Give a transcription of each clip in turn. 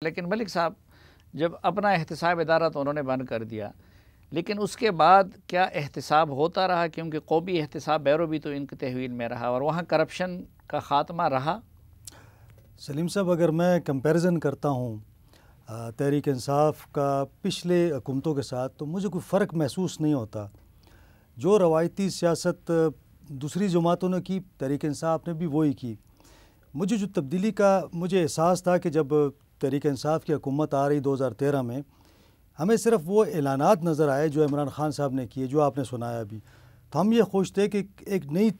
लेकिन मलिक साहब जब अपना एहतसाब इदारा तो उन्होंने बंद कर दिया, लेकिन उसके बाद क्या एहतसाब होता रहा? क्योंकि कौमी एहतसाब बैरो भी तो इनके तहवील में रहा और वहाँ करप्शन का ख़ात्मा रहा। सलीम साहब, अगर मैं कंपैरिजन करता हूँ तहरीक इंसाफ का पिछले हुकूमतों के साथ, तो मुझे कोई फ़र्क महसूस नहीं होता। जो रवायती सियासत दूसरी जमातों ने की, तहरीक इंसाफ ने भी वही की। मुझे जो तब्दीली का मुझे एहसास था कि जब तहरीक इंसाफ की हुकूमत आ रही 2013 में, हमें सिर्फ वो ऐलानात नज़र आए जो इमरान खान साहब ने किए, जो आपने सुनाया अभी। तो हम ये खुश थे कि एक नई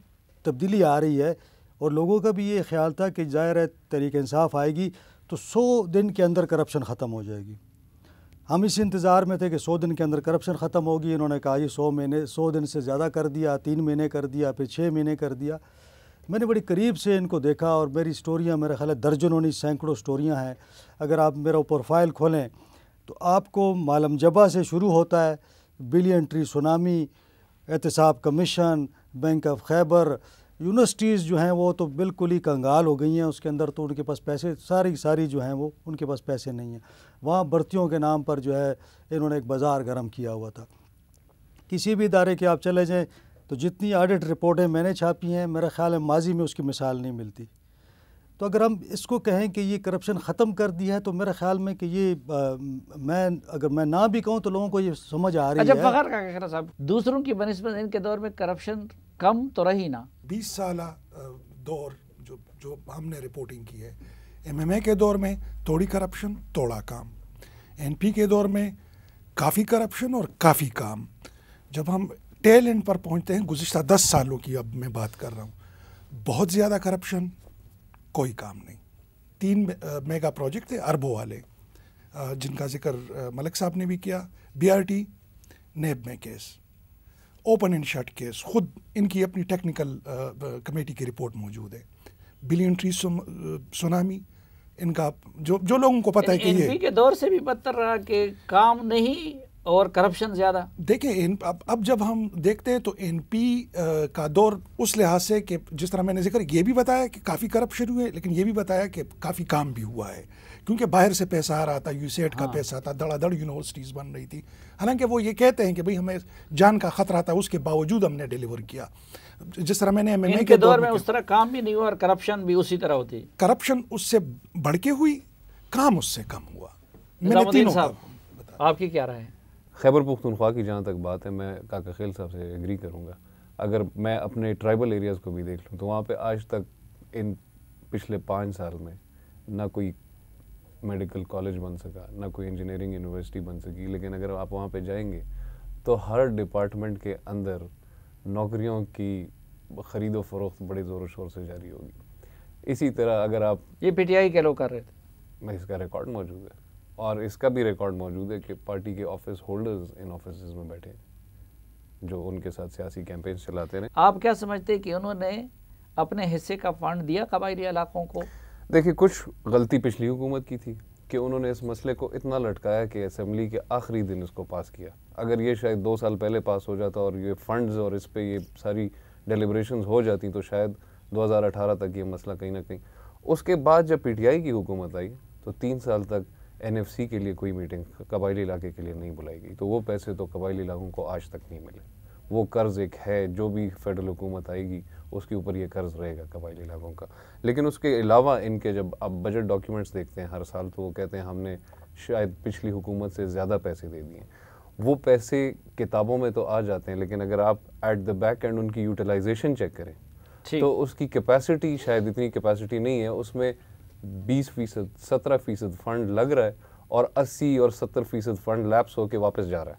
तब्दीली आ रही है और लोगों का भी ये ख्याल था कि ज़ाहिर है तहरीक इंसाफ आएगी तो 100 दिन के अंदर करप्शन ख़त्म हो जाएगी। हम इस इंतज़ार में थे कि 100 दिन के अंदर करप्शन ख़त्म होगी। इन्होंने कहा ये 100 दिन से ज़्यादा कर दिया, 3 महीने कर दिया, फिर 6 महीने कर दिया। मैंने बड़ी करीब से इनको देखा और मेरी स्टोरियाँ, मेरा ख्याल है दर्जनों नहीं सैकड़ों स्टोरियाँ हैं। अगर आप मेरा प्रोफाइल खोलें तो आपको मालम जबा से शुरू होता है, बिलियन ट्री सुनामी, एहतसाब commission, bank of Khyber, universities जो हैं वो तो बिल्कुल ही कंगाल हो गई हैं। उसके अंदर तो उनके पास पैसे सारी जो हैं वो उनके पास पैसे नहीं हैं। वहाँ भर्तियों के नाम पर जो है इन्होंने एक बाज़ार गर्म किया हुआ था। किसी भी इदारे के आप चले जाएँ तो जितनी ऑडिट रिपोर्टें मैंने छापी हैं, मेरा ख़्याल है माजी में उसकी मिसाल नहीं मिलती। तो अगर हम इसको कहें कि ये करप्शन ख़त्म कर दिया है, तो मेरे ख़्याल में कि ये अगर मैं ना भी कहूँ तो लोगों को ये समझ आ रही है। अच्छा फ़खर का कहना साहब, दूसरों की बनिस्बत इनके दौर में करप्शन कम तो रही ना। 20 साल दौर जो हमने रिपोर्टिंग की है, MMA के दौर में थोड़ी करप्शन थोड़ा काम, NP के दौर में काफ़ी करप्शन और काफ़ी काम। जब हम टेल एंड पर पहुंचते हैं, गुज़िश्ता 10 सालों की अब मैं बात कर रहा हूँ, बहुत ज़्यादा करप्शन, कोई काम नहीं। 3 मेगा प्रोजेक्ट थे अरबों वाले, जिनका जिक्र मलिक साहब ने भी किया। BRT नेब में case, open and shut case, खुद इनकी अपनी टेक्निकल कमेटी की रिपोर्ट मौजूद है। बिलियन ट्री सुनामी, इनका जो लोगों को पता है कि ये NP के दौर से भी बदतर रहा कि काम नहीं और करप्शन ज़्यादा। देखिए अब जब हम देखते हैं तो NP का दौर उस लिहाज से कि जिस तरह मैंने जिक्र ये भी बताया कि काफ़ी करप्शन हुए, लेकिन ये भी बताया कि काफ़ी काम भी हुआ है, क्योंकि बाहर से पैसा आ रहा था, यूसेट का पैसा था, धड़ाधड़ यूनिवर्सिटीज़ बन रही थी। हालांकि वो ये कहते हैं कि भाई हमें जान का ख़तरा था, उसके बावजूद हमने डिलीवर किया। जिस तरह मैंने MMA के दौर में उस तरह काम भी नहीं हुआ और करप्शन भी उसी तरह होती। करप्शन उससे बढ़ के हुई, काम उससे कम हुआ। मैंने तीनों का आपकी क्या राय है? खैबर पुख्तनख्वा की जहाँ तक बात है, मैं काका खेल साहब से एग्री करूँगा। अगर मैं अपने ट्राइबल एरियाज़ को भी देख लूँ तो वहाँ पे आज तक इन पिछले 5 साल में ना कोई मेडिकल कॉलेज बन सका, ना कोई इंजीनियरिंग यूनिवर्सिटी बन सकी। लेकिन अगर आप वहाँ पे जाएंगे तो हर डिपार्टमेंट के अंदर नौकरियों की ख़रीदो फरोख्त बड़े ज़ोर शोर से जारी होगी। इसी तरह अगर आप, ये PTI के लोग कर रहे थे, मैं इसका रिकॉर्ड मौजूद है और इसका भी रिकॉर्ड मौजूद है कि पार्टी के ऑफिस होल्डर्स इन ऑफिस में बैठे हैं जो उनके साथ सियासी कैंपेन चलाते रहे। आप क्या समझते हैं कि उन्होंने अपने हिस्से का फंड दिया कबायली इलाकों को? देखिए, कुछ गलती पिछली हुकूमत की थी कि उन्होंने इस मसले को इतना लटकाया कि असेंबली के आखिरी दिन इसको पास किया। अगर ये शायद 2 साल पहले पास हो जाता और ये फंड्स और इस पे ये सारी डेलिब्रेशंस हो जाती तो शायद 2018 तक ये मसला कहीं ना कहीं। उसके बाद जब PTI की हुकूमत आई तो 3 साल तक NFC के लिए कोई मीटिंग कबायली इलाके के लिए नहीं बुलाई गई। तो वो पैसे तो कबायली इलाकों को आज तक नहीं मिले। वो कर्ज़ एक है, जो भी फेडरल हुकूमत आएगी उसके ऊपर ये कर्ज़ रहेगा कबायली इलाकों का। लेकिन उसके अलावा इनके जब आप बजट डॉक्यूमेंट्स देखते हैं हर साल, तो वो कहते हैं हमने शायद पिछली हुकूमत से ज़्यादा पैसे दे दिए। वो पैसे किताबों में तो आ जाते हैं, लेकिन अगर आप एट द बैक एंड उनकी यूटिलाइजेशन चेक करें तो उसकी कैपेसिटी शायद इतनी कैपेसिटी नहीं है। उसमें 20%, 17% फंड लग रहा है और 80 और 70% फंड लैप्स होकर वापस जा रहा है।